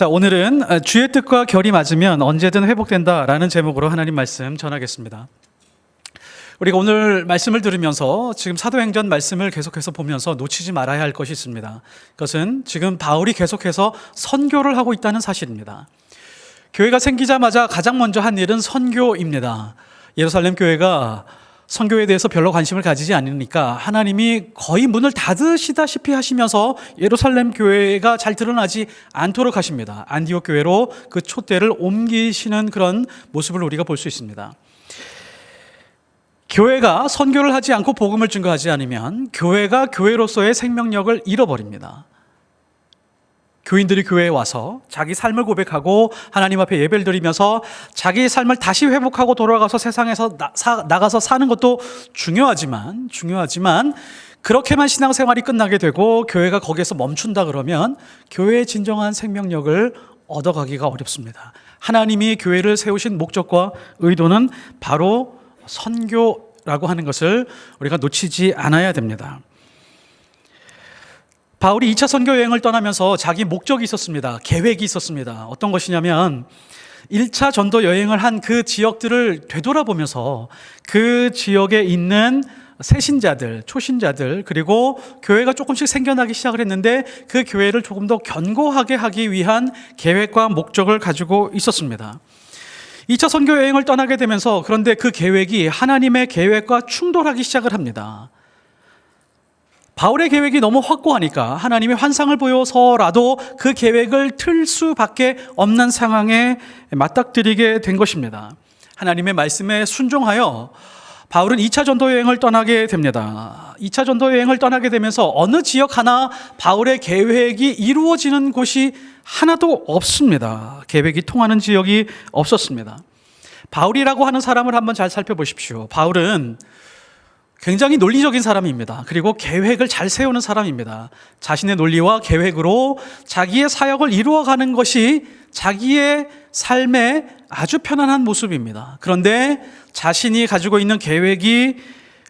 자, 오늘은 주의 뜻과 결이 맞으면 언제든 회복된다라는 제목으로 하나님 말씀 전하겠습니다. 우리가 오늘 말씀을 들으면서 지금 사도행전 말씀을 계속해서 보면서 놓치지 말아야 할 것이 있습니다. 그것은 지금 바울이 계속해서 선교를 하고 있다는 사실입니다. 교회가 생기자마자 가장 먼저 한 일은 선교입니다. 예루살렘 교회가 선교에 대해서 별로 관심을 가지지 않으니까 하나님이 거의 문을 닫으시다시피 하시면서 예루살렘 교회가 잘 드러나지 않도록 하십니다. 안디옥 교회로 그 촛대를 옮기시는 그런 모습을 우리가 볼 수 있습니다. 교회가 선교를 하지 않고 복음을 증거하지 않으면 교회가 교회로서의 생명력을 잃어버립니다. 교인들이 교회에 와서 자기 삶을 고백하고 하나님 앞에 예배를 드리면서 자기 삶을 다시 회복하고 돌아가서 세상에서 나가서 사는 것도 중요하지만 그렇게만 신앙생활이 끝나게 되고 교회가 거기에서 멈춘다 그러면 교회의 진정한 생명력을 얻어가기가 어렵습니다. 하나님이 교회를 세우신 목적과 의도는 바로 선교라고 하는 것을 우리가 놓치지 않아야 됩니다. 바울이 2차 선교 여행을 떠나면서 자기 목적이 있었습니다. 계획이 있었습니다. 어떤 것이냐면 1차 전도 여행을 한 그 지역들을 되돌아보면서 그 지역에 있는 새신자들, 초신자들, 그리고 교회가 조금씩 생겨나기 시작을 했는데 그 교회를 조금 더 견고하게 하기 위한 계획과 목적을 가지고 있었습니다. 2차 선교 여행을 떠나게 되면서 그런데 그 계획이 하나님의 계획과 충돌하기 시작을 합니다. 바울의 계획이 너무 확고하니까 하나님이 환상을 보여서라도 그 계획을 틀 수밖에 없는 상황에 맞닥뜨리게 된 것입니다. 하나님의 말씀에 순종하여 바울은 2차 전도 여행을 떠나게 됩니다. 2차 전도 여행을 떠나게 되면서 어느 지역 하나 바울의 계획이 이루어지는 곳이 하나도 없습니다. 계획이 통하는 지역이 없었습니다. 바울이라고 하는 사람을 한번 잘 살펴보십시오. 바울은 굉장히 논리적인 사람입니다. 그리고 계획을 잘 세우는 사람입니다. 자신의 논리와 계획으로 자기의 사역을 이루어가는 것이 자기의 삶의 아주 편안한 모습입니다. 그런데 자신이 가지고 있는 계획이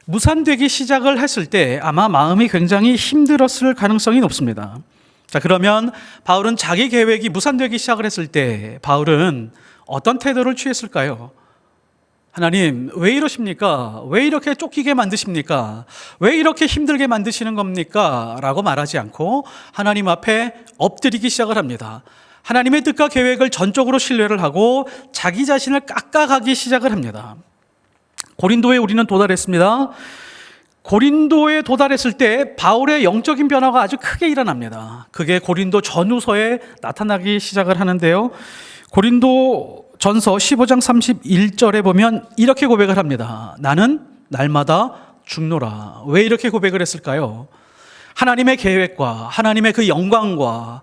무산되기 시작을 했을 때 아마 마음이 굉장히 힘들었을 가능성이 높습니다. 자, 그러면 바울은 자기 계획이 무산되기 시작을 했을 때 바울은 어떤 태도를 취했을까요? 하나님, 왜 이러십니까? 왜 이렇게 쫓기게 만드십니까? 왜 이렇게 힘들게 만드시는 겁니까? 라고 말하지 않고 하나님 앞에 엎드리기 시작을 합니다. 하나님의 뜻과 계획을 전적으로 신뢰를 하고 자기 자신을 깎아가기 시작을 합니다. 고린도에 우리는 도달했습니다. 고린도에 도달했을 때 바울의 영적인 변화가 아주 크게 일어납니다. 그게 고린도 전후서에 나타나기 시작을 하는데요. 고린도 전서 15장 31절에 보면 이렇게 고백을 합니다. 나는 날마다 죽노라. 왜 이렇게 고백을 했을까요? 하나님의 계획과 하나님의 그 영광과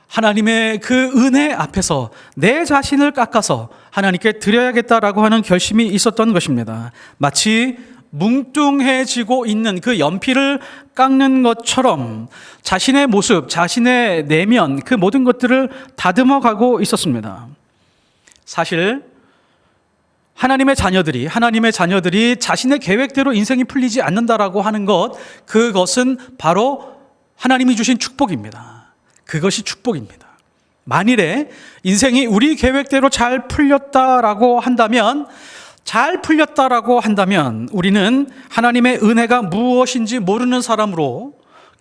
하나님의 그 은혜 앞에서 내 자신을 깎아서 하나님께 드려야겠다라고 하는 결심이 있었던 것입니다. 마치 뭉뚱해지고 있는 그 연필을 깎는 것처럼 자신의 모습, 자신의 내면, 그 모든 것들을 다듬어 가고 있었습니다. 사실 하나님의 자녀들이 자신의 계획대로 인생이 풀리지 않는다라고 하는 것, 그것은 바로 하나님이 주신 축복입니다. 그것이 축복입니다. 만일에 인생이 우리 계획대로 잘 풀렸다라고 한다면 우리는 하나님의 은혜가 무엇인지 모르는 사람으로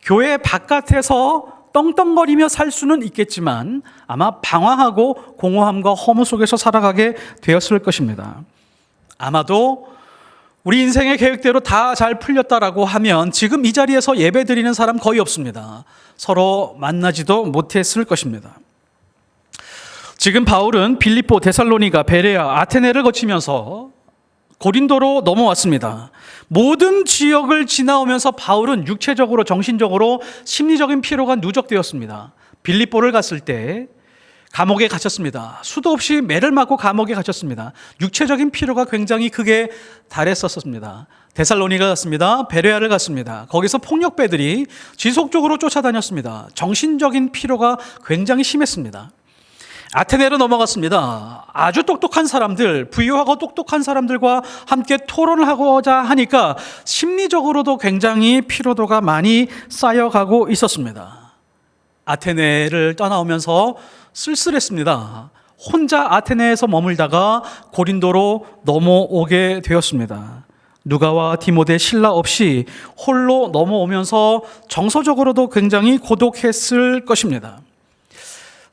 교회 바깥에서 떵떵거리며 살 수는 있겠지만 아마 방황하고 공허함과 허무 속에서 살아가게 되었을 것입니다. 아마도 우리 인생의 계획대로 다 잘 풀렸다라고 하면 지금 이 자리에서 예배 드리는 사람 거의 없습니다. 서로 만나지도 못했을 것입니다. 지금 바울은 빌립보, 데살로니가, 베레아, 아테네를 거치면서 고린도로 넘어왔습니다. 모든 지역을 지나오면서 바울은 육체적으로, 정신적으로, 심리적인 피로가 누적되었습니다. 빌립보를 갔을 때 감옥에 갇혔습니다. 수도 없이 매를 맞고 감옥에 갇혔습니다. 육체적인 피로가 굉장히 크게 달했었습니다. 데살로니가 갔습니다. 베레아를 갔습니다. 거기서 폭력배들이 지속적으로 쫓아다녔습니다. 정신적인 피로가 굉장히 심했습니다. 아테네로 넘어갔습니다. 아주 똑똑한 사람들, 부유하고 똑똑한 사람들과 함께 토론을 하고자 하니까 심리적으로도 굉장히 피로도가 많이 쌓여가고 있었습니다. 아테네를 떠나오면서 쓸쓸했습니다. 혼자 아테네에서 머물다가 고린도로 넘어오게 되었습니다. 누가와 디모데, 실라 없이 홀로 넘어오면서 정서적으로도 굉장히 고독했을 것입니다.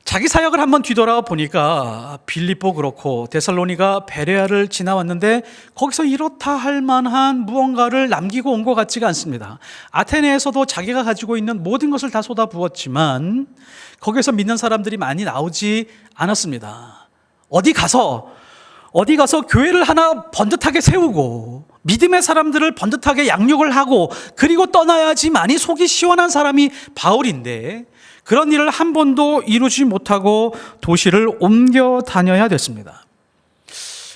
자기 사역을 한번 뒤돌아 보니까 빌립보 그렇고 데살로니가 베레아를 지나왔는데 거기서 이렇다 할 만한 무언가를 남기고 온 것 같지가 않습니다. 아테네에서도 자기가 가지고 있는 모든 것을 다 쏟아부었지만 거기에서 믿는 사람들이 많이 나오지 않았습니다. 어디 가서 교회를 하나 번듯하게 세우고 믿음의 사람들을 번듯하게 양육을 하고 그리고 떠나야지만이 속이 시원한 사람이 바울인데 그런 일을 한 번도 이루지 못하고 도시를 옮겨 다녀야 됐습니다.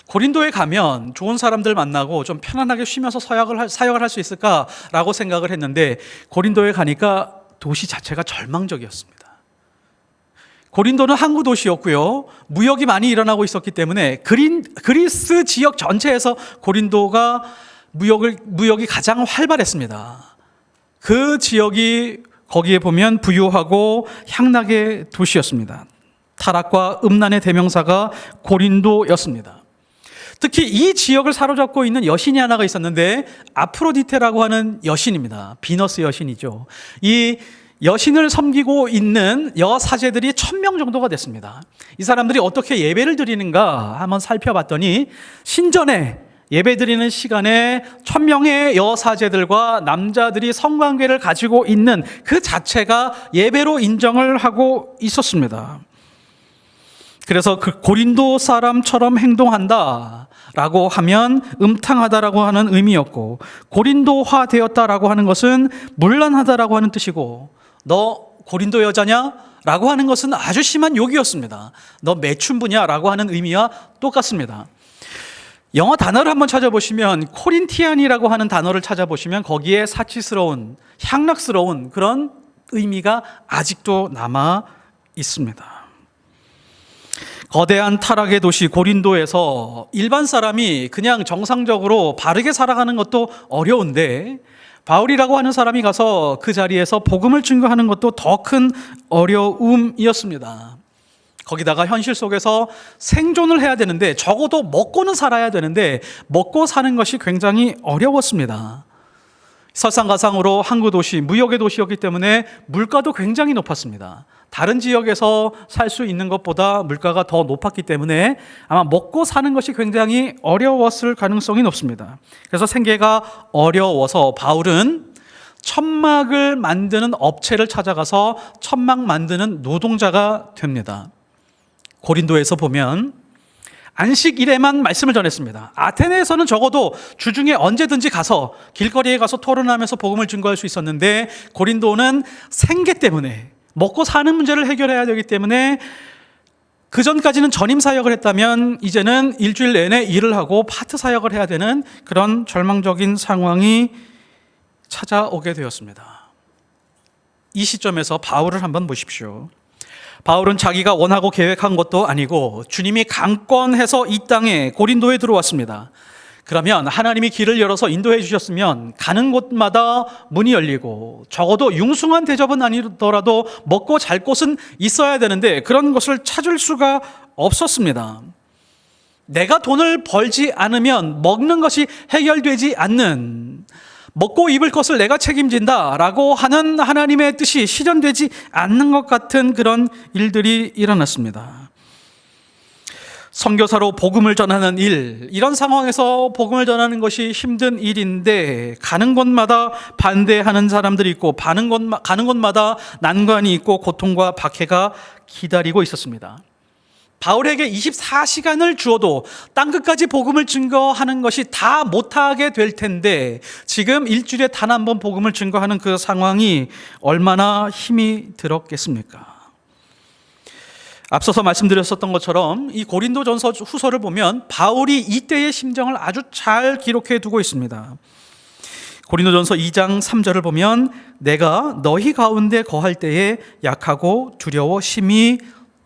고린도에 가면 좋은 사람들 만나고 좀 편안하게 쉬면서 사역을 할 수 있을까라고 생각을 했는데 고린도에 가니까 도시 자체가 절망적이었습니다. 고린도는 항구 도시였고요. 무역이 많이 일어나고 있었기 때문에 그리스 지역 전체에서 고린도가 무역이 가장 활발했습니다. 그 지역이 거기에 보면 부유하고 향락의 도시였습니다. 타락과 음란의 대명사가 고린도였습니다. 특히 이 지역을 사로잡고 있는 여신이 하나가 있었는데 아프로디테라고 하는 여신입니다. 비너스 여신이죠. 이 여신을 섬기고 있는 여사제들이 1000명 정도가 됐습니다. 이 사람들이 어떻게 예배를 드리는가 한번 살펴봤더니 신전에 예배 드리는 시간에 1000명의 여사제들과 남자들이 성관계를 가지고 있는 그 자체가 예배로 인정을 하고 있었습니다. 그래서 그 고린도 사람처럼 행동한다 라고 하면 음탕하다라고 하는 의미였고 고린도화 되었다라고 하는 것은 문란하다라고 하는 뜻이고 너 고린도 여자냐? 라고 하는 것은 아주 심한 욕이었습니다. 너 매춘부냐? 라고 하는 의미와 똑같습니다. 영어 단어를 한번 찾아보시면 코린티안이라고 하는 단어를 찾아보시면 거기에 사치스러운, 향락스러운 그런 의미가 아직도 남아 있습니다. 거대한 타락의 도시 고린도에서 일반 사람이 그냥 정상적으로 바르게 살아가는 것도 어려운데 바울이라고 하는 사람이 가서 그 자리에서 복음을 증거하는 것도 더 큰 어려움이었습니다. 거기다가 현실 속에서 생존을 해야 되는데 적어도 먹고는 살아야 되는데 먹고 사는 것이 굉장히 어려웠습니다. 설상가상으로 항구 도시, 무역의 도시였기 때문에 물가도 굉장히 높았습니다. 다른 지역에서 살 수 있는 것보다 물가가 더 높았기 때문에 아마 먹고 사는 것이 굉장히 어려웠을 가능성이 높습니다. 그래서 생계가 어려워서 바울은 천막을 만드는 업체를 찾아가서 천막 만드는 노동자가 됩니다. 고린도에서 보면 안식일에만 말씀을 전했습니다. 아테네에서는 적어도 주중에 언제든지 가서 길거리에 가서 토론하면서 복음을 증거할 수 있었는데 고린도는 생계 때문에 먹고 사는 문제를 해결해야 되기 때문에 그 전까지는 전임 사역을 했다면 이제는 일주일 내내 일을 하고 파트 사역을 해야 되는 그런 절망적인 상황이 찾아오게 되었습니다. 이 시점에서 바울을 한번 보십시오. 바울은 자기가 원하고 계획한 것도 아니고 주님이 강권해서 이 땅에 고린도에 들어왔습니다. 그러면 하나님이 길을 열어서 인도해 주셨으면 가는 곳마다 문이 열리고 적어도 융숭한 대접은 아니더라도 먹고 잘 곳은 있어야 되는데 그런 것을 찾을 수가 없었습니다. 내가 돈을 벌지 않으면 먹는 것이 해결되지 않는, 먹고 입을 것을 내가 책임진다라고 하는 하나님의 뜻이 실현되지 않는 것 같은 그런 일들이 일어났습니다. 선교사로 복음을 전하는 일, 이런 상황에서 복음을 전하는 것이 힘든 일인데 가는 곳마다 반대하는 사람들이 있고 가는 곳마다 난관이 있고 고통과 박해가 기다리고 있었습니다. 바울에게 24시간을 주어도 땅끝까지 복음을 증거하는 것이 다 못하게 될 텐데 지금 일주일에 단 한 번 복음을 증거하는 그 상황이 얼마나 힘이 들었겠습니까? 앞서서 말씀드렸었던 것처럼 이 고린도전서 후서를 보면 바울이 이때의 심정을 아주 잘 기록해 두고 있습니다. 고린도전서 2장 3절을 보면 내가 너희 가운데 거할 때에 약하고 두려워 심히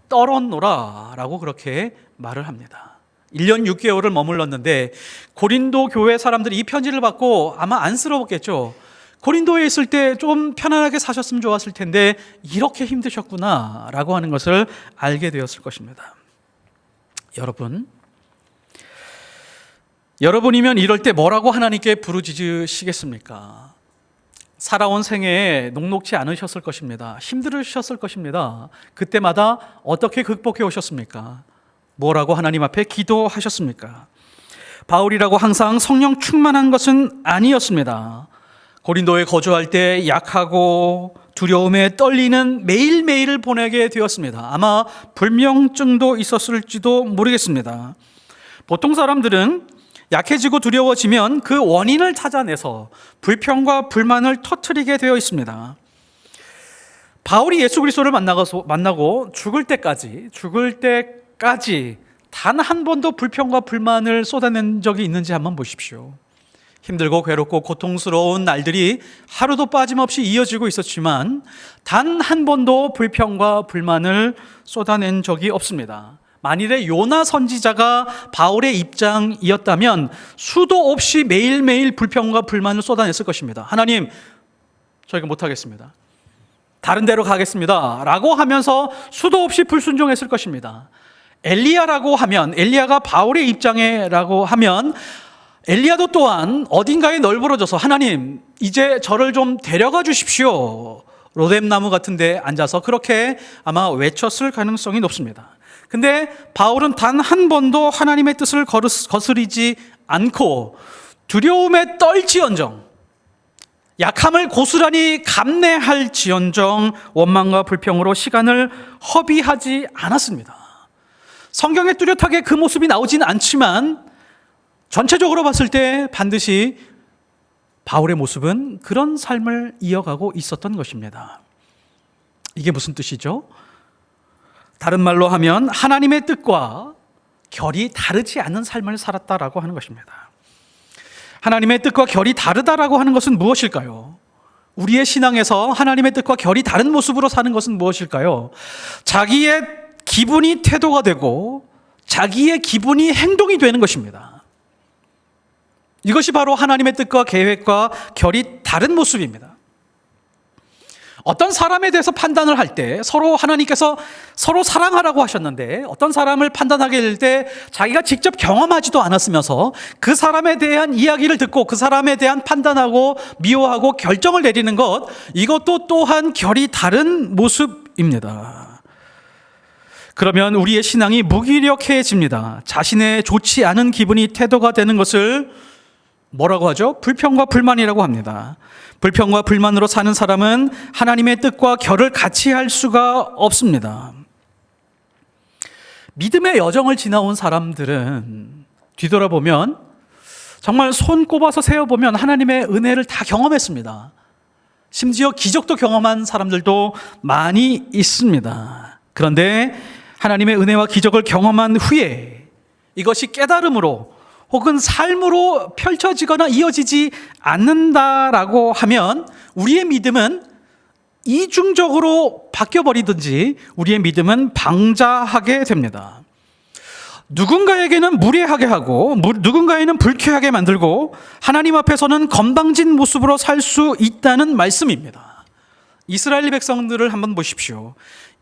떨었노라 라고 그렇게 말을 합니다. 1년 6개월을 머물렀는데 고린도 교회 사람들이 이 편지를 받고 아마 안쓰러웠겠죠. 고린도에 있을 때 좀 편안하게 사셨으면 좋았을 텐데 이렇게 힘드셨구나라고 하는 것을 알게 되었을 것입니다. 여러분이면 이럴 때 뭐라고 하나님께 부르짖으시겠습니까? 살아온 생애에 녹록지 않으셨을 것입니다. 힘들으셨을 것입니다. 그때마다 어떻게 극복해 오셨습니까? 뭐라고 하나님 앞에 기도하셨습니까? 바울이라고 항상 성령 충만한 것은 아니었습니다. 고린도에 거주할 때 약하고 두려움에 떨리는 매일매일을 보내게 되었습니다. 아마 불면증도 있었을지도 모르겠습니다. 보통 사람들은 약해지고 두려워지면 그 원인을 찾아내서 불평과 불만을 터뜨리게 되어 있습니다. 바울이 예수 그리스도를 만나고 죽을 때까지 단 한 번도 불평과 불만을 쏟아낸 적이 있는지 한번 보십시오. 힘들고 괴롭고 고통스러운 날들이 하루도 빠짐없이 이어지고 있었지만 단 한 번도 불평과 불만을 쏟아낸 적이 없습니다. 만일에 요나 선지자가 바울의 입장이었다면 수도 없이 매일매일 불평과 불만을 쏟아냈을 것입니다. 하나님, 저희가 못하겠습니다. 다른 데로 가겠습니다. 라고 하면서 수도 없이 불순종했을 것입니다. 엘리야가 바울의 입장에라고 하면 엘리야도 또한 어딘가에 널브러져서 하나님, 이제 저를 좀 데려가 주십시오. 로뎀나무 같은 데 앉아서 그렇게 아마 외쳤을 가능성이 높습니다. 근데 바울은 단 한 번도 하나님의 뜻을 거스리지 않고 두려움에 떨지언정, 약함을 고스란히 감내할지언정 원망과 불평으로 시간을 허비하지 않았습니다. 성경에 뚜렷하게 그 모습이 나오진 않지만 전체적으로 봤을 때 반드시 바울의 모습은 그런 삶을 이어가고 있었던 것입니다. 이게 무슨 뜻이죠? 다른 말로 하면 하나님의 뜻과 결이 다르지 않은 삶을 살았다라고 하는 것입니다. 하나님의 뜻과 결이 다르다라고 하는 것은 무엇일까요? 우리의 신앙에서 하나님의 뜻과 결이 다른 모습으로 사는 것은 무엇일까요? 자기의 기분이 태도가 되고 자기의 기분이 행동이 되는 것입니다. 이것이 바로 하나님의 뜻과 계획과 결이 다른 모습입니다. 어떤 사람에 대해서 판단을 할 때 하나님께서 서로 사랑하라고 하셨는데 어떤 사람을 판단하게 될 때 자기가 직접 경험하지도 않았으면서 그 사람에 대한 이야기를 듣고 그 사람에 대한 판단하고 미워하고 결정을 내리는 것, 이것도 또한 결이 다른 모습입니다. 그러면 우리의 신앙이 무기력해집니다. 자신의 좋지 않은 기분이 태도가 되는 것을 뭐라고 하죠? 불평과 불만이라고 합니다. 불평과 불만으로 사는 사람은 하나님의 뜻과 결을 같이 할 수가 없습니다. 믿음의 여정을 지나온 사람들은 뒤돌아보면 정말 손 꼽아서 세어보면 하나님의 은혜를 다 경험했습니다. 심지어 기적도 경험한 사람들도 많이 있습니다. 그런데 하나님의 은혜와 기적을 경험한 후에 이것이 깨달음으로 혹은 삶으로 펼쳐지거나 이어지지 않는다라고 하면 우리의 믿음은 이중적으로 바뀌어버리든지 우리의 믿음은 방자하게 됩니다. 누군가에게는 무례하게 하고 누군가에는 불쾌하게 만들고 하나님 앞에서는 건방진 모습으로 살 수 있다는 말씀입니다. 이스라엘 백성들을 한번 보십시오.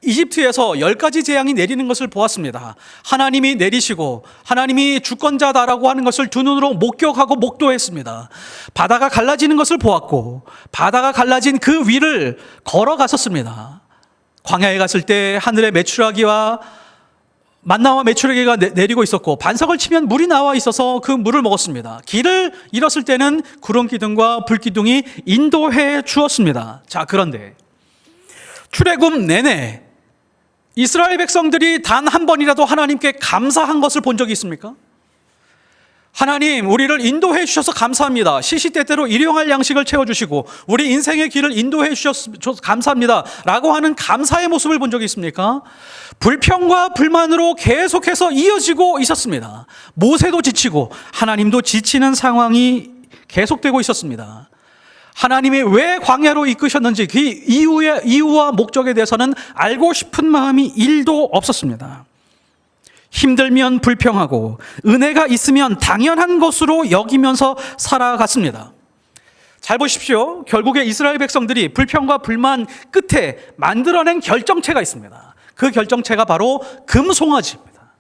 이집트에서 10가지 재앙이 내리는 것을 보았습니다. 하나님이 내리시고 하나님이 주권자다라고 하는 것을 두 눈으로 목격하고 목도했습니다. 바다가 갈라지는 것을 보았고 바다가 갈라진 그 위를 걸어갔었습니다. 광야에 갔을 때 하늘에 메추라기와 만나와 메추라기가 내리고 있었고 반석을 치면 물이 나와 있어서 그 물을 먹었습니다. 길을 잃었을 때는 구름 기둥과 불 기둥이 인도해 주었습니다. 자, 그런데 출애굽 내내 이스라엘 백성들이 단 한 번이라도 하나님께 감사한 것을 본 적이 있습니까? 하나님, 우리를 인도해 주셔서 감사합니다. 시시때때로 일용할 양식을 채워주시고 우리 인생의 길을 인도해 주셔서 감사합니다 라고 하는 감사의 모습을 본 적이 있습니까? 불평과 불만으로 계속해서 이어지고 있었습니다. 모세도 지치고 하나님도 지치는 상황이 계속되고 있었습니다. 하나님이 왜 광야로 이끄셨는지 그 이유와 목적에 대해서는 알고 싶은 마음이 1도 없었습니다. 힘들면 불평하고 은혜가 있으면 당연한 것으로 여기면서 살아갔습니다. 잘 보십시오. 결국에 이스라엘 백성들이 불평과 불만 끝에 만들어낸 결정체가 있습니다. 그 결정체가 바로 금송아지입니다.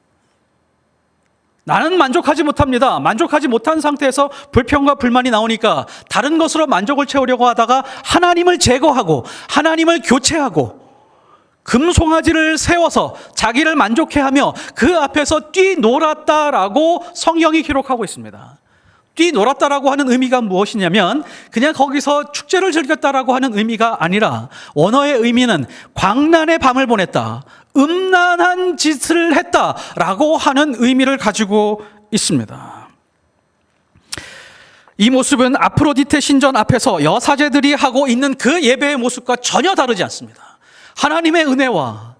나는 만족하지 못합니다. 만족하지 못한 상태에서 불평과 불만이 나오니까 다른 것으로 만족을 채우려고 하다가 하나님을 제거하고 하나님을 교체하고 금송아지를 세워서 자기를 만족해 하며 그 앞에서 뛰놀았다라고 성경이 기록하고 있습니다. 뛰놀았다라고 하는 의미가 무엇이냐면 그냥 거기서 축제를 즐겼다라고 하는 의미가 아니라 원어의 의미는 광란의 밤을 보냈다, 음란한 짓을 했다라고 하는 의미를 가지고 있습니다. 이 모습은 아프로디테 신전 앞에서 여사제들이 하고 있는 그 예배의 모습과 전혀 다르지 않습니다. 하나님의 은혜와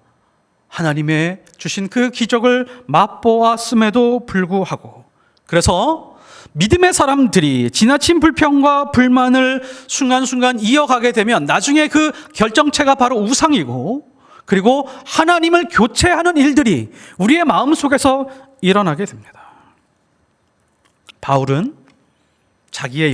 하나님의 주신 그 기적을 맛보았음에도 불구하고, 그래서 믿음의 사람들이 지나친 불평과 불만을 순간순간 이어가게 되면 나중에 그 결정체가 바로 우상이고, 그리고 하나님을 교체하는 일들이 우리의 마음속에서 일어나게 됩니다. 바울은 자기의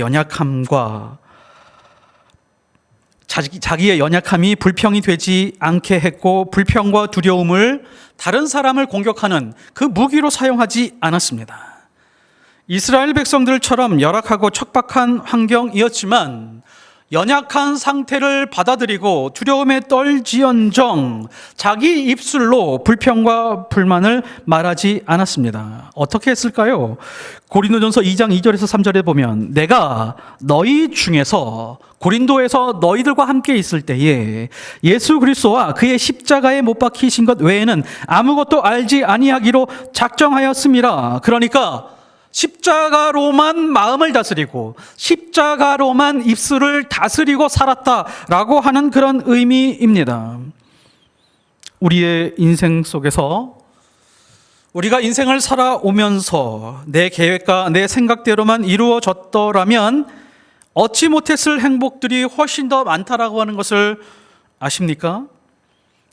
연약함이 불평이 되지 않게 했고, 불평과 두려움을 다른 사람을 공격하는 그 무기로 사용하지 않았습니다. 이스라엘 백성들처럼 열악하고 척박한 환경이었지만 연약한 상태를 받아들이고 두려움에 떨지언정 자기 입술로 불평과 불만을 말하지 않았습니다. 어떻게 했을까요? 고린도전서 2장 2절에서 3절에 보면 내가 너희 중에서 고린도에서 너희들과 함께 있을 때에 예수 그리스도와 그의 십자가에 못 박히신 것 외에는 아무것도 알지 아니하기로 작정하였음이라. 그러니까 십자가로만 마음을 다스리고 십자가로만 입술을 다스리고 살았다라고 하는 그런 의미입니다. 우리의 인생 속에서 우리가 인생을 살아오면서 내 계획과 내 생각대로만 이루어졌더라면 얻지 못했을 행복들이 훨씬 더 많다라고 하는 것을 아십니까?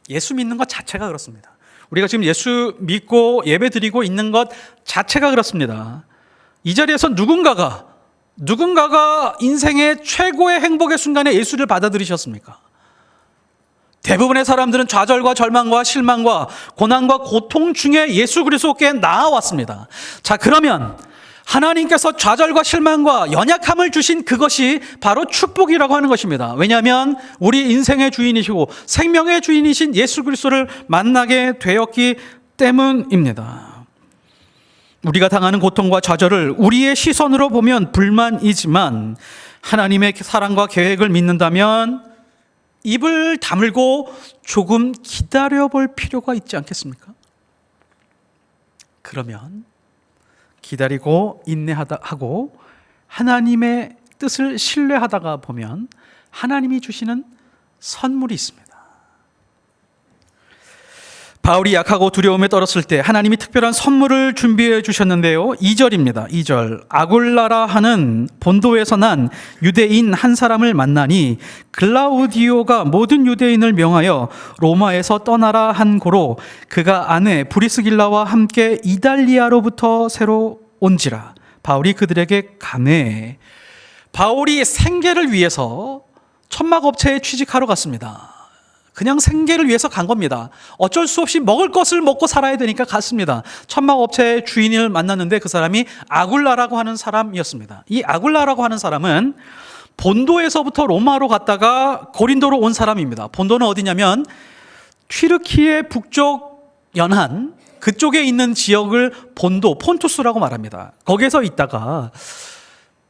예수 믿는 것 자체가 그렇습니다. 우리가 지금 예수 믿고 예배 드리고 있는 것 자체가 그렇습니다. 이 자리에서 누군가가 인생의 최고의 행복의 순간에 예수를 받아들이셨습니까? 대부분의 사람들은 좌절과 절망과 실망과 고난과 고통 중에 예수 그리스도께 나아왔습니다. 자, 그러면 하나님께서 좌절과 실망과 연약함을 주신 그것이 바로 축복이라고 하는 것입니다. 왜냐하면 우리 인생의 주인이시고 생명의 주인이신 예수 그리스도를 만나게 되었기 때문입니다. 우리가 당하는 고통과 좌절을 우리의 시선으로 보면 불만이지만 하나님의 사랑과 계획을 믿는다면 입을 다물고 조금 기다려볼 필요가 있지 않겠습니까? 그러면 기다리고 인내하고 하나님의 뜻을 신뢰하다가 보면 하나님이 주시는 선물이 있습니다. 바울이 약하고 두려움에 떨었을 때 하나님이 특별한 선물을 준비해 주셨는데요. 2절입니다. 2절. 아굴라라 하는 본도에서 난 유대인 한 사람을 만나니 글라우디오가 모든 유대인을 명하여 로마에서 떠나라 한 고로 그가 아내 브리스길라와 함께 이달리아로부터 새로 온지라. 바울이 그들에게 가매. 바울이 생계를 위해서 천막업체에 취직하러 갔습니다. 그냥 생계를 위해서 간 겁니다. 어쩔 수 없이 먹을 것을 먹고 살아야 되니까 갔습니다. 천막업체의 주인을 만났는데 그 사람이 아굴라라고 하는 사람이었습니다. 이 아굴라라고 하는 사람은 본도에서부터 로마로 갔다가 고린도로 온 사람입니다. 본도는 어디냐면 튀르키예 북쪽 연안 그쪽에 있는 지역을 본도, 폰투스라고 말합니다. 거기에서 있다가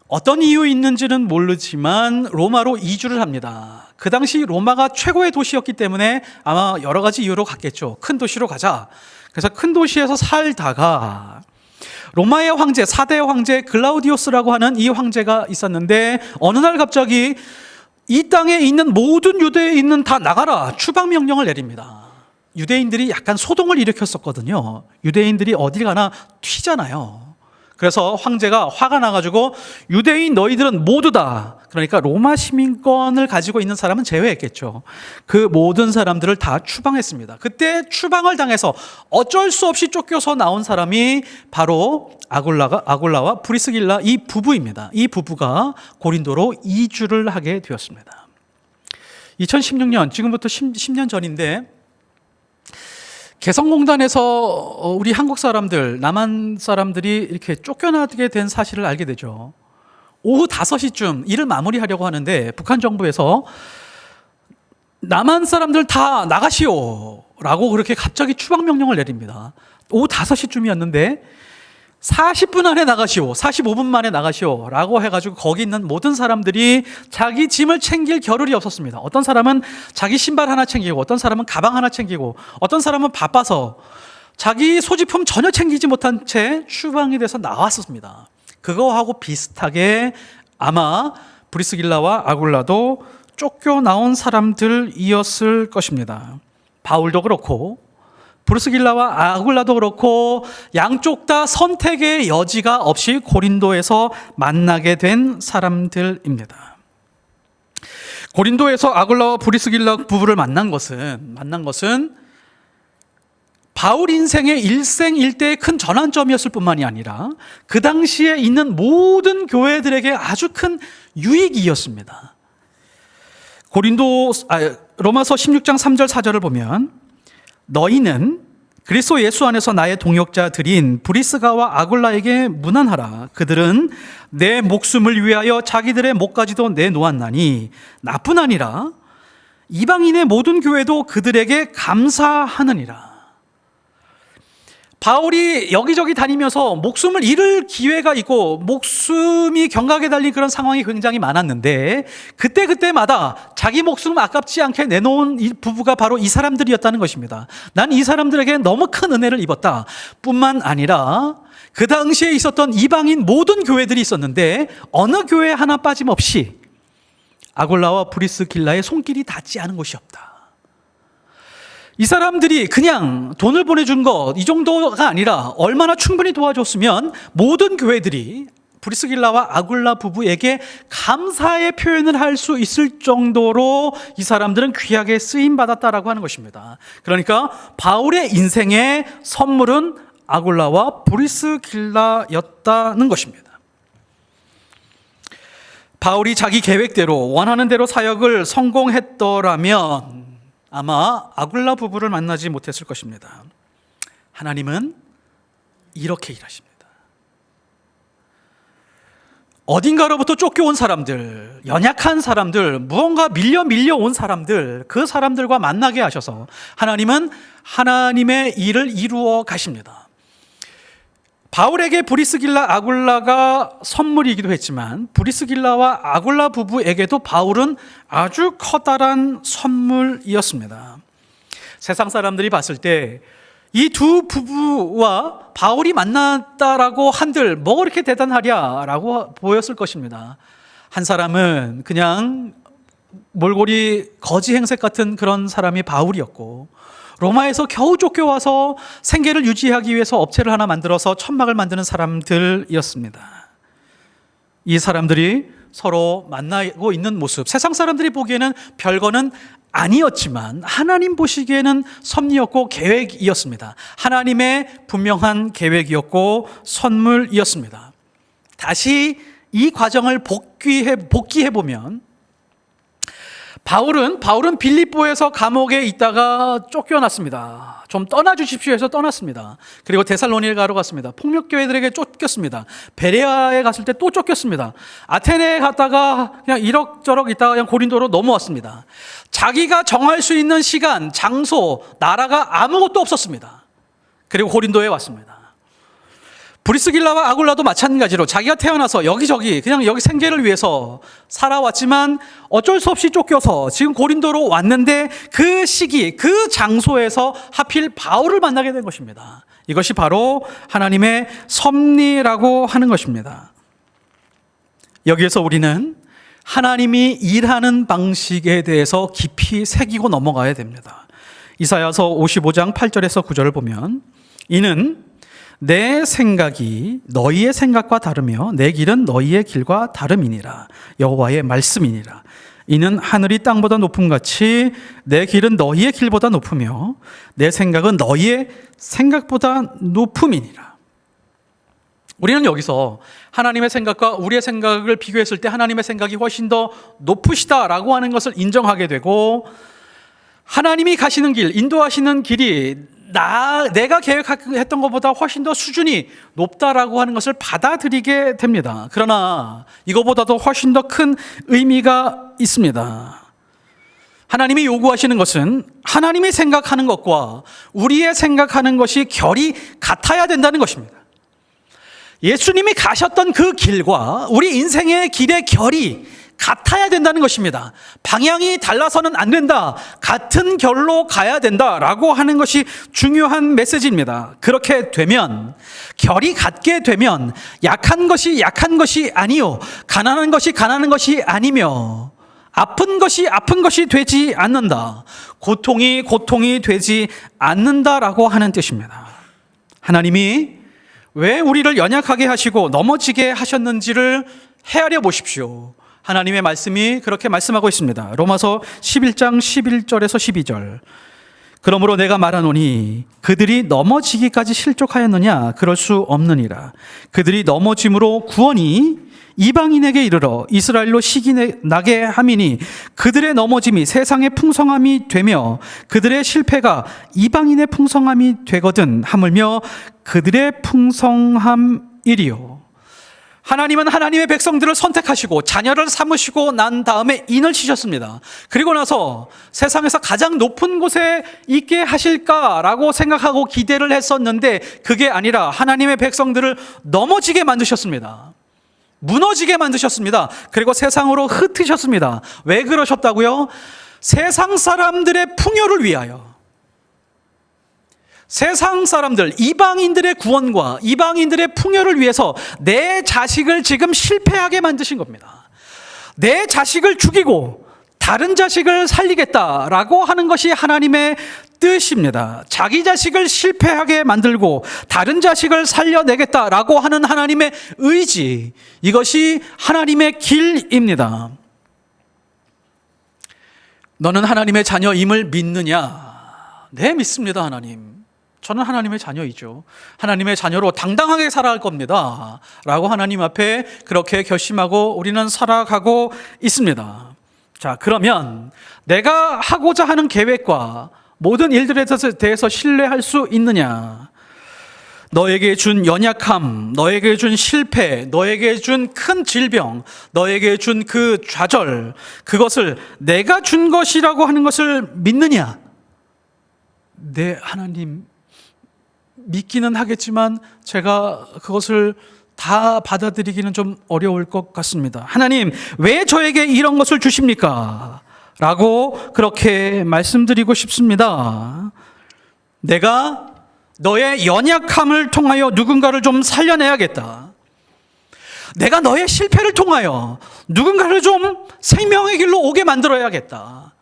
어떤 이유 있는지는 모르지만 로마로 이주를 합니다. 그 당시 로마가 최고의 도시였기 때문에 아마 여러 가지 이유로 갔겠죠. 큰 도시로 가자. 그래서 큰 도시에서 살다가 로마의 황제, 4대 황제 글라우디오스라고 하는 이 황제가 있었는데 어느 날 갑자기 이 땅에 있는 모든 유대인은 다 나가라. 추방 명령을 내립니다. 유대인들이 약간 소동을 일으켰었거든요. 유대인들이 어딜 가나 튀잖아요. 그래서 황제가 화가 나가지고 유대인 너희들은 모두 다, 그러니까 로마 시민권을 가지고 있는 사람은 제외했겠죠. 그 모든 사람들을 다 추방했습니다. 그때 추방을 당해서 어쩔 수 없이 쫓겨서 나온 사람이 바로 아굴라와 브리스길라 이 부부입니다. 이 부부가 고린도로 이주를 하게 되었습니다. 2016년, 지금부터 10년 전인데 개성공단에서 우리 한국 사람들, 남한 사람들이 이렇게 쫓겨나게 된 사실을 알게 되죠. 오후 5시쯤 일을 마무리하려고 하는데 북한 정부에서 남한 사람들 다 나가시오 라고 그렇게 갑자기 추방 명령을 내립니다. 오후 5시쯤이었는데 40분 안에 나가시오, 45분 만에 나가시오 라고 해가지고 거기 있는 모든 사람들이 자기 짐을 챙길 겨를이 없었습니다. 어떤 사람은 자기 신발 하나 챙기고, 어떤 사람은 가방 하나 챙기고, 어떤 사람은 바빠서 자기 소지품 전혀 챙기지 못한 채 추방이 돼서 나왔었습니다. 그거하고 비슷하게 아마 브리스길라와 아굴라도 쫓겨나온 사람들이었을 것입니다. 바울도 그렇고 브리스길라와 아굴라도 그렇고 양쪽 다 선택의 여지가 없이 고린도에서 만나게 된 사람들입니다. 고린도에서 아굴라와 브리스길라 부부를 만난 것은 바울 인생의 일생일대의 큰 전환점이었을 뿐만이 아니라 그 당시에 있는 모든 교회들에게 아주 큰 유익이었습니다. 로마서 16장 3절 4절을 보면 너희는 그리스도 예수 안에서 나의 동역자들인 브리스가와 아굴라에게 문안하라. 그들은 내 목숨을 위하여 자기들의 목까지도 내놓았나니 나뿐 아니라 이방인의 모든 교회도 그들에게 감사하느니라. 바울이 여기저기 다니면서 목숨을 잃을 기회가 있고 목숨이 경각에 달린 그런 상황이 굉장히 많았는데 그때마다 자기 목숨 아깝지 않게 내놓은 이 부부가 바로 이 사람들이었다는 것입니다. 난 이 사람들에게 너무 큰 은혜를 입었다 뿐만 아니라 그 당시에 있었던 이방인 모든 교회들이 있었는데 어느 교회 하나 빠짐없이 아굴라와 브리스길라의 손길이 닿지 않은 곳이 없다. 이 사람들이 그냥 돈을 보내준 것 이 정도가 아니라 얼마나 충분히 도와줬으면 모든 교회들이 브리스길라와 아굴라 부부에게 감사의 표현을 할 수 있을 정도로 이 사람들은 귀하게 쓰임받았다라고 하는 것입니다. 그러니까 바울의 인생의 선물은 아굴라와 브리스길라였다는 것입니다. 바울이 자기 계획대로 원하는 대로 사역을 성공했더라면 아마 아굴라 부부를 만나지 못했을 것입니다. 하나님은 이렇게 일하십니다. 어딘가로부터 쫓겨온 사람들, 연약한 사람들, 무언가 밀려온 사람들, 그 사람들과 만나게 하셔서 하나님은 하나님의 일을 이루어 가십니다. 바울에게 브리스길라, 아굴라가 선물이기도 했지만 브리스길라와 아굴라 부부에게도 바울은 아주 커다란 선물이었습니다. 세상 사람들이 봤을 때 이 두 부부와 바울이 만났다라고 한들 뭐가 그렇게 대단하랴라고 보였을 것입니다. 한 사람은 그냥 몰골이 거지 행색 같은 그런 사람이 바울이었고 로마에서 겨우 쫓겨와서 생계를 유지하기 위해서 업체를 하나 만들어서 천막을 만드는 사람들이었습니다. 이 사람들이 서로 만나고 있는 모습, 세상 사람들이 보기에는 별거는 아니었지만 하나님 보시기에는 섭리였고 계획이었습니다. 하나님의 분명한 계획이었고 선물이었습니다. 다시 이 과정을 복귀해보면 바울은 빌립보에서 감옥에 있다가 쫓겨났습니다. 좀 떠나주십시오 해서 떠났습니다. 그리고 데살로니가로 갔습니다. 폭력교회들에게 쫓겼습니다. 베레아에 갔을 때 또 쫓겼습니다. 아테네에 갔다가 그냥 이럭저럭 있다가 그냥 고린도로 넘어왔습니다. 자기가 정할 수 있는 시간, 장소, 나라가 아무것도 없었습니다. 그리고 고린도에 왔습니다. 브리스길라와 아굴라도 마찬가지로 자기가 태어나서 여기저기 그냥 여기 생계를 위해서 살아왔지만 어쩔 수 없이 쫓겨서 지금 고린도로 왔는데 그 시기, 그 장소에서 하필 바울을 만나게 된 것입니다. 이것이 바로 하나님의 섭리라고 하는 것입니다. 여기에서 우리는 하나님이 일하는 방식에 대해서 깊이 새기고 넘어가야 됩니다. 이사야서 55장 8절에서 9절을 보면 이는 내 생각이 너희의 생각과 다르며 내 길은 너희의 길과 다름이니라. 여호와의 말씀이니라. 이는 하늘이 땅보다 높음같이 내 길은 너희의 길보다 높으며 내 생각은 너희의 생각보다 높음이니라. 우리는 여기서 하나님의 생각과 우리의 생각을 비교했을 때 하나님의 생각이 훨씬 더 높으시다라고 하는 것을 인정하게 되고, 하나님이 가시는 길, 인도하시는 길이 내가 계획했던 것보다 훨씬 더 수준이 높다라고 하는 것을 받아들이게 됩니다. 그러나 이거보다도 훨씬 더 큰 의미가 있습니다. 하나님이 요구하시는 것은 하나님이 생각하는 것과 우리의 생각하는 것이 결이 같아야 된다는 것입니다. 예수님이 가셨던 그 길과 우리 인생의 길의 결이 같아야 된다는 것입니다. 방향이 달라서는 안 된다. 같은 결로 가야 된다라고 하는 것이 중요한 메시지입니다. 그렇게 되면, 결이 같게 되면 약한 것이 약한 것이 아니요, 가난한 것이 가난한 것이 아니며, 아픈 것이 아픈 것이 되지 않는다. 고통이 고통이 되지 않는다라고 하는 뜻입니다. 하나님이 왜 우리를 연약하게 하시고 넘어지게 하셨는지를 헤아려 보십시오. 하나님의 말씀이 그렇게 말씀하고 있습니다. 로마서 11장 11절에서 12절. 그러므로 내가 말하노니 그들이 넘어지기까지 실족하였느냐? 그럴 수 없느니라. 그들이 넘어짐으로 구원이 이방인에게 이르러 이스라엘로 시기 나게 함이니 그들의 넘어짐이 세상의 풍성함이 되며 그들의 실패가 이방인의 풍성함이 되거든 하물며 그들의 풍성함이리요. 하나님은 하나님의 백성들을 선택하시고 자녀를 삼으시고 난 다음에 인을 치셨습니다. 그리고 나서 세상에서 가장 높은 곳에 있게 하실까라고 생각하고 기대를 했었는데 그게 아니라 하나님의 백성들을 넘어지게 만드셨습니다. 무너지게 만드셨습니다. 그리고 세상으로 흩으셨습니다. 왜 그러셨다고요? 세상 사람들의 풍요를 위하여. 세상 사람들, 이방인들의 구원과 이방인들의 풍요를 위해서 내 자식을 지금 실패하게 만드신 겁니다. 내 자식을 죽이고 다른 자식을 살리겠다라고 하는 것이 하나님의 뜻입니다. 자기 자식을 실패하게 만들고 다른 자식을 살려내겠다라고 하는 하나님의 의지, 이것이 하나님의 길입니다. 너는 하나님의 자녀임을 믿느냐? 네, 믿습니다. 하나님. 저는 하나님의 자녀이죠. 하나님의 자녀로 당당하게 살아갈 겁니다 라고 하나님 앞에 그렇게 결심하고 우리는 살아가고 있습니다. 자, 그러면 내가 하고자 하는 계획과 모든 일들에 대해서 신뢰할 수 있느냐? 너에게 준 연약함, 너에게 준 실패, 너에게 준 큰 질병, 너에게 준 그 좌절, 그것을 내가 준 것이라고 하는 것을 믿느냐? 네, 하나님, 믿기는 하겠지만 제가 그것을 다 받아들이기는 좀 어려울 것 같습니다. 하나님, 왜 저에게 이런 것을 주십니까? 라고 그렇게 말씀드리고 싶습니다. 내가 너의 연약함을 통하여 누군가를 좀 살려내야겠다. 내가 너의 실패를 통하여 누군가를 좀 생명의 길로 오게 만들어야겠다.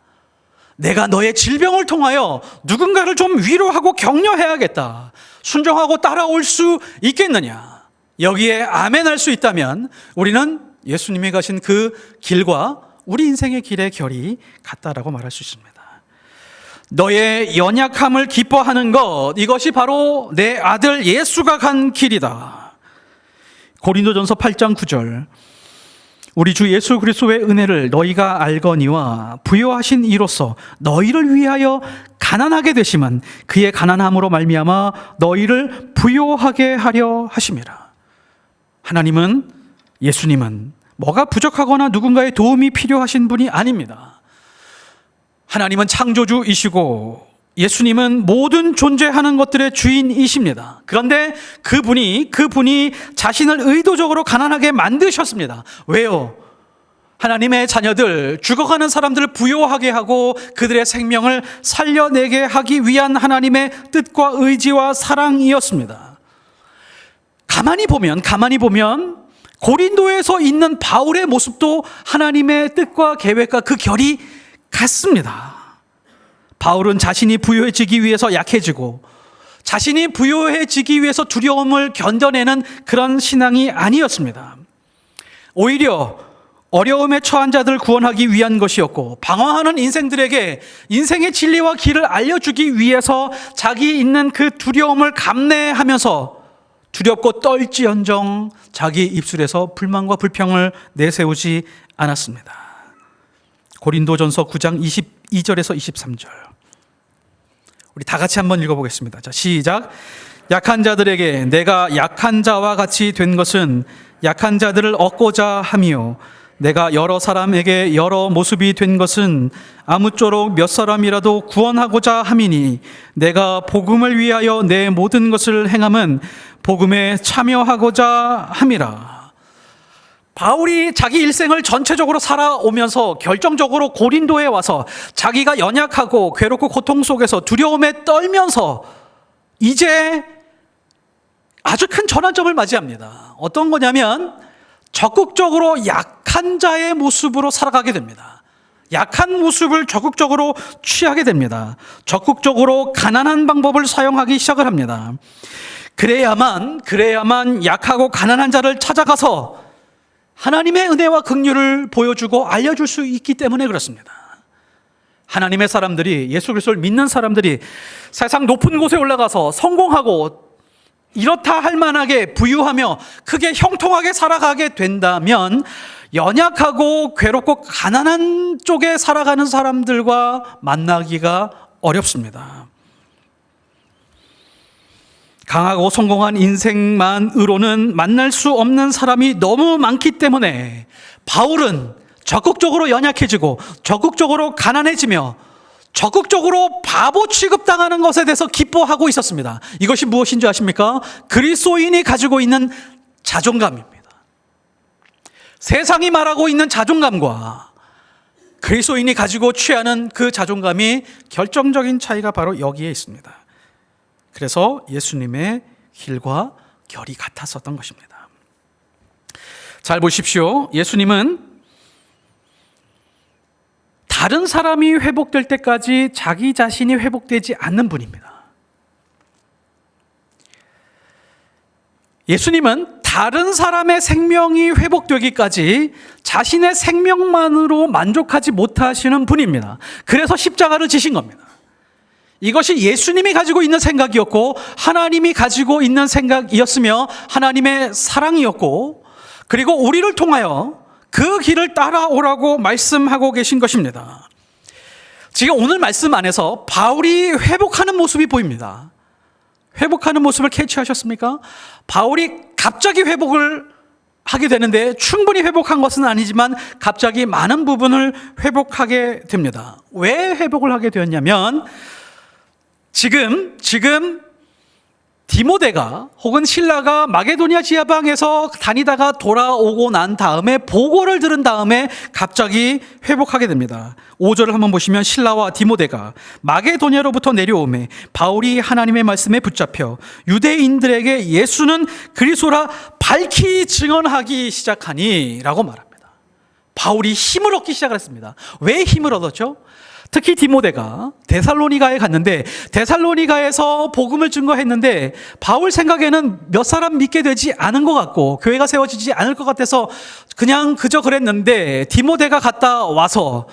내가 너의 질병을 통하여 누군가를 좀 위로하고 격려해야겠다. 순종하고 따라올 수 있겠느냐? 여기에 아멘할 수 있다면 우리는 예수님이 가신 그 길과 우리 인생의 길의 결이 같다라고 말할 수 있습니다. 너의 연약함을 기뻐하는 것, 이것이 바로 내 아들 예수가 간 길이다. 고린도전서 8장 9절. 우리 주 예수 그리스도의 은혜를 너희가 알거니와 부요하신 이로써 너희를 위하여 가난하게 되심은 그의 가난함으로 말미암아 너희를 부요하게 하려 하심이라. 하나님은, 예수님은 뭐가 부족하거나 누군가의 도움이 필요하신 분이 아닙니다. 하나님은 창조주이시고 예수님은 모든 존재하는 것들의 주인이십니다. 그런데 그분이 자신을 의도적으로 가난하게 만드셨습니다. 왜요? 하나님의 자녀들, 죽어가는 사람들을 부요하게 하고 그들의 생명을 살려내게 하기 위한 하나님의 뜻과 의지와 사랑이었습니다. 가만히 보면 고린도에서 있는 바울의 모습도 하나님의 뜻과 계획과 그 결이 같습니다. 바울은 자신이 부요해지기 위해서 약해지고 자신이 부유해지기 위해서 두려움을 견뎌내는 그런 신앙이 아니었습니다. 오히려 어려움에 처한 자들을 구원하기 위한 것이었고, 방황하는 인생들에게 인생의 진리와 길을 알려주기 위해서 자기 있는 그 두려움을 감내하면서 두렵고 떨지언정 자기 입술에서 불만과 불평을 내세우지 않았습니다. 고린도전서 9장 22절에서 23절. 우리 다 같이 한번 읽어보겠습니다. 자, 시작. 약한 자들에게 내가 약한 자와 같이 된 것은 약한 자들을 얻고자 함이요, 내가 여러 사람에게 여러 모습이 된 것은 아무쪼록 몇 사람이라도 구원하고자 함이니, 내가 복음을 위하여 내 모든 것을 행함은 복음에 참여하고자 함이라. 바울이 자기 일생을 전체적으로 살아오면서 결정적으로 고린도에 와서 자기가 연약하고 괴롭고 고통 속에서 두려움에 떨면서 이제 아주 큰 전환점을 맞이합니다. 어떤 거냐면 적극적으로 약한 자의 모습으로 살아가게 됩니다. 약한 모습을 적극적으로 취하게 됩니다. 적극적으로 가난한 방법을 사용하기 시작을 합니다. 그래야만 약하고 가난한 자를 찾아가서 하나님의 은혜와 긍휼을 보여주고 알려줄 수 있기 때문에 그렇습니다. 하나님의 사람들이, 예수 그리스도를 믿는 사람들이 세상 높은 곳에 올라가서 성공하고 이렇다 할 만하게 부유하며 크게 형통하게 살아가게 된다면, 연약하고 괴롭고 가난한 쪽에 살아가는 사람들과 만나기가 어렵습니다. 강하고 성공한 인생만으로는 만날 수 없는 사람이 너무 많기 때문에 바울은 적극적으로 연약해지고 적극적으로 가난해지며 적극적으로 바보 취급당하는 것에 대해서 기뻐하고 있었습니다. 이것이 무엇인 줄 아십니까? 그리스도인이 가지고 있는 자존감입니다. 세상이 말하고 있는 자존감과 그리스도인이 가지고 취하는 그 자존감이 결정적인 차이가 바로 여기에 있습니다. 그래서 예수님의 길과 결이 같았었던 것입니다. 잘 보십시오. 예수님은 다른 사람이 회복될 때까지 자기 자신이 회복되지 않는 분입니다. 예수님은 다른 사람의 생명이 회복되기까지 자신의 생명만으로 만족하지 못하시는 분입니다. 그래서 십자가를 지신 겁니다. 이것이 예수님이 가지고 있는 생각이었고 하나님이 가지고 있는 생각이었으며 하나님의 사랑이었고, 그리고 우리를 통하여 그 길을 따라오라고 말씀하고 계신 것입니다. 지금 오늘 말씀 안에서 바울이 회복하는 모습이 보입니다. 회복하는 모습을 캐치하셨습니까? 바울이 갑자기 회복을 하게 되는데, 충분히 회복한 것은 아니지만 갑자기 많은 부분을 회복하게 됩니다. 왜 회복을 하게 되었냐면, 지금 디모데가 혹은 실라가 마게도니아 지하방에서 다니다가 돌아오고 난 다음에 보고를 들은 다음에 갑자기 회복하게 됩니다. 5절을 한번 보시면, 실라와 디모데가 마게도니아로부터 내려오매 바울이 하나님의 말씀에 붙잡혀 유대인들에게 예수는 그리스도라 밝히 증언하기 시작하니 라고 말합니다. 바울이 힘을 얻기 시작을 했습니다. 왜 힘을 얻었죠? 특히 디모데가 데살로니가에 갔는데, 데살로니가에서 복음을 증거했는데 바울 생각에는 몇 사람 믿게 되지 않은 것 같고 교회가 세워지지 않을 것 같아서 그냥 그저 그랬는데, 디모데가 갔다 와서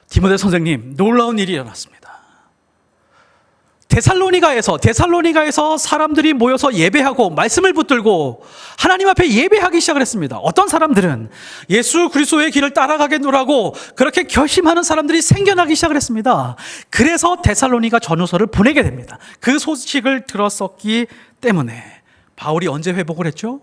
디모데 선생님, 놀라운 일이 일어났습니다. 데살로니가에서 사람들이 모여서 예배하고 말씀을 붙들고 하나님 앞에 예배하기 시작을 했습니다. 어떤 사람들은 예수 그리스도의 길을 따라가겠노라고 그렇게 결심하는 사람들이 생겨나기 시작을 했습니다. 그래서 데살로니가 전후서를 보내게 됩니다. 그 소식을 들었었기 때문에. 바울이 언제 회복을 했죠?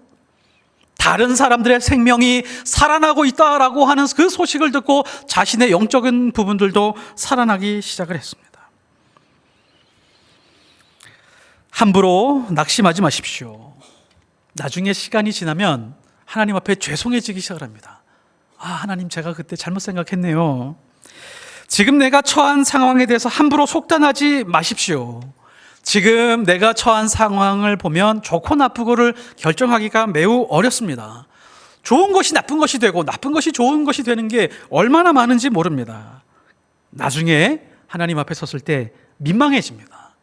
다른 사람들의 생명이 살아나고 있다라고 하는 그 소식을 듣고 자신의 영적인 부분들도 살아나기 시작을 했습니다. 함부로 낙심하지 마십시오. 나중에 시간이 지나면 하나님 앞에 죄송해지기 시작을 합니다. 하나님, 제가 그때 잘못 생각했네요. 지금 내가 처한 상황에 대해서 함부로 속단하지 마십시오. 지금 내가 처한 상황을 보면 좋고 나쁘고를 결정하기가 매우 어렵습니다. 좋은 것이 나쁜 것이 되고 나쁜 것이 좋은 것이 되는 게 얼마나 많은지 모릅니다. 나중에 하나님 앞에 섰을 때 민망해집니다.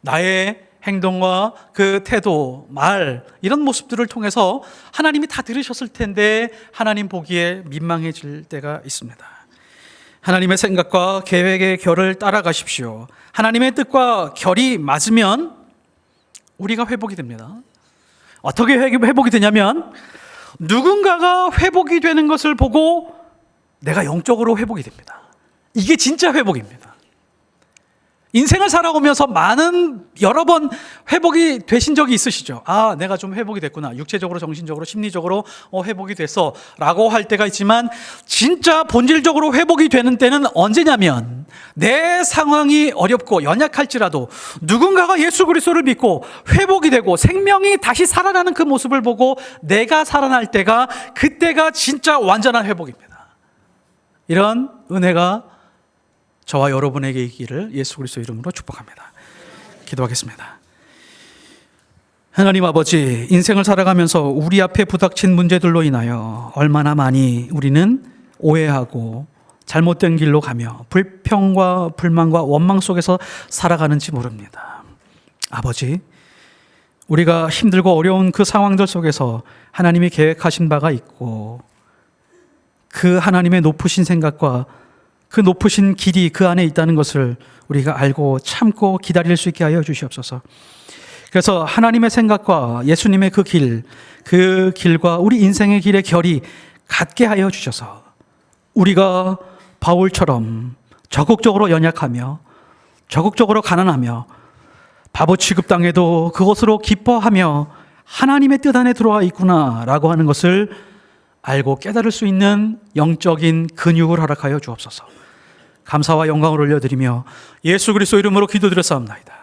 나의 행동과 그 태도, 말 이런 모습들을 통해서 하나님이 다 들으셨을 텐데 하나님 보기에 민망해질 때가 있습니다. 하나님의 생각과 계획의 결을 따라가십시오. 하나님의 뜻과 결이 맞으면 우리가 회복이 됩니다. 어떻게 회복이 되냐면 누군가가 회복이 되는 것을 보고 내가 영적으로 회복이 됩니다. 이게 진짜 회복입니다. 인생을 살아오면서 여러 번 회복이 되신 적이 있으시죠? 아, 내가 좀 회복이 됐구나. 육체적으로, 정신적으로, 심리적으로 회복이 됐어 라고 할 때가 있지만 진짜 본질적으로 회복이 되는 때는 언제냐면 내 상황이 어렵고 연약할지라도 누군가가 예수 그리스도를 믿고 회복이 되고 생명이 다시 살아나는 그 모습을 보고 내가 살아날 때가 그때가 진짜 완전한 회복입니다. 이런 은혜가 저와 여러분에게 있기를 예수 그리스도 이름으로 축복합니다. 기도하겠습니다. 하나님 아버지, 인생을 살아가면서 우리 앞에 부닥친 문제들로 인하여 얼마나 많이 우리는 오해하고 잘못된 길로 가며 불평과 불만과 원망 속에서 살아가는지 모릅니다. 아버지, 우리가 힘들고 어려운 그 상황들 속에서 하나님이 계획하신 바가 있고 그 하나님의 높으신 생각과 그 높으신 길이 그 안에 있다는 것을 우리가 알고 참고 기다릴 수 있게 하여 주시옵소서. 그래서 하나님의 생각과 예수님의 그 길과 우리 인생의 길의 결이 같게 하여 주셔서 우리가 바울처럼 적극적으로 연약하며 적극적으로 가난하며 바보 취급당해도 그것으로 기뻐하며 하나님의 뜻 안에 들어와 있구나라고 하는 것을 알고 깨달을 수 있는 영적인 근육을 허락하여 주옵소서. 감사와 영광을 올려드리며 예수 그리스도 이름으로 기도드렸사옵나이다.